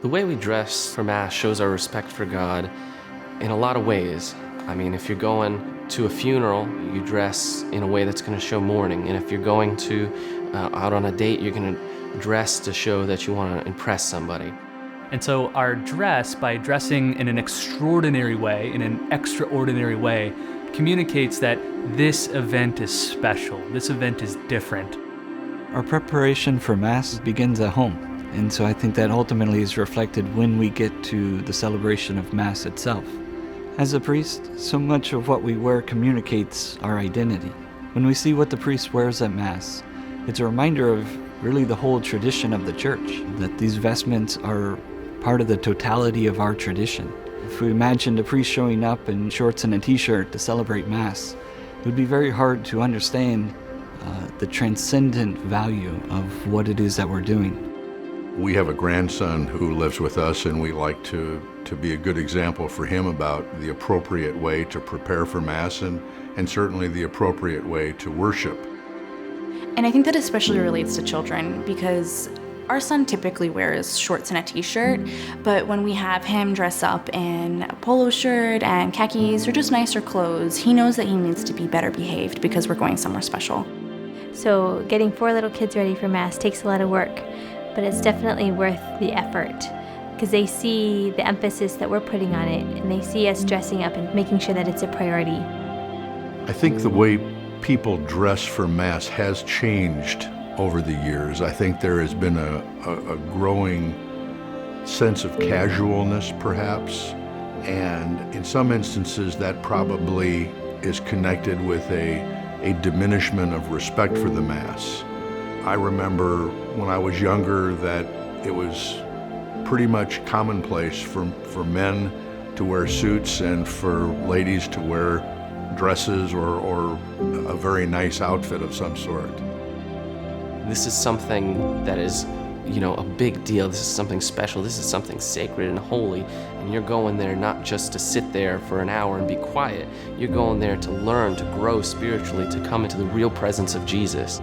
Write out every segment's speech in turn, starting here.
The way we dress for Mass shows our respect for God in a lot of ways. I mean, if you're going to a funeral, you dress in a way that's going to show mourning. And if you're going to out on a date, you're going to dress to show that you want to impress somebody. And so our dress, by dressing in an extraordinary way, in an extraordinary way, communicates that this event is special, this event is different. Our preparation for Mass begins at home, and so I think that ultimately is reflected when we get to the celebration of Mass itself. As a priest, so much of what we wear communicates our identity. When we see what the priest wears at Mass, it's a reminder of really the whole tradition of the Church, that these vestments are part of the totality of our tradition. If we imagined a priest showing up in shorts and a t-shirt to celebrate Mass, it would be very hard to understand the transcendent value of what it is that we're doing. We have a grandson who lives with us, and we like to be a good example for him about the appropriate way to prepare for Mass and certainly the appropriate way to worship. And I think that especially relates to children because our son typically wears shorts and a t-shirt, but when we have him dress up in a polo shirt and khakis or just nicer clothes, he knows that he needs to be better behaved because we're going somewhere special. So getting 4 little kids ready for Mass takes a lot of work, but it's definitely worth the effort because they see the emphasis that we're putting on it and they see us dressing up and making sure that it's a priority. I think the way people dress for Mass has changed over the years. I think there has been a growing sense of casualness, perhaps, and in some instances that probably is connected with a diminishment of respect for the Mass. I remember when I was younger that it was pretty much commonplace for men to wear suits and for ladies to wear dresses or a very nice outfit of some sort. This is something that is, a big deal. This is something special. This is something sacred and holy. And you're going there not just to sit there for an hour and be quiet. You're going there to learn, to grow spiritually, to come into the real presence of Jesus.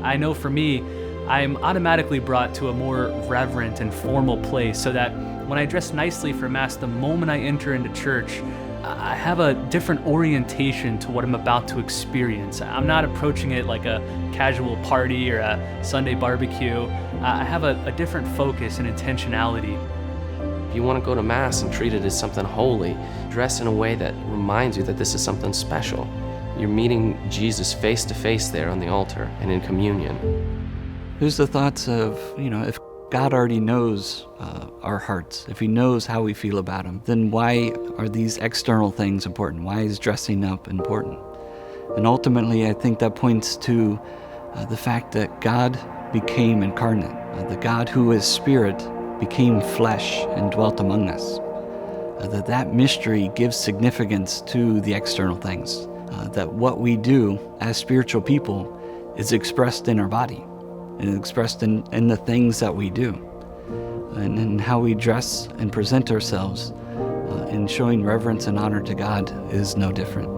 I know for me, I'm automatically brought to a more reverent and formal place so that when I dress nicely for Mass, the moment I enter into church, I have a different orientation to what I'm about to experience. I'm not approaching it like a casual party or a Sunday barbecue. I have a different focus and intentionality. If you want to go to Mass and treat it as something holy, dress in a way that reminds you that this is something special. You're meeting Jesus face to face there on the altar and in communion. There's the thoughts of, if God already knows our hearts, if he knows how we feel about him, then why are these external things important? Why is dressing up important? And ultimately, I think that points to the fact that God became incarnate. The God who is spirit became flesh and dwelt among us. That mystery gives significance to the external things. That what we do as spiritual people is expressed in our body and expressed in the things that we do. And in how we dress and present ourselves in showing reverence and honor to God is no different.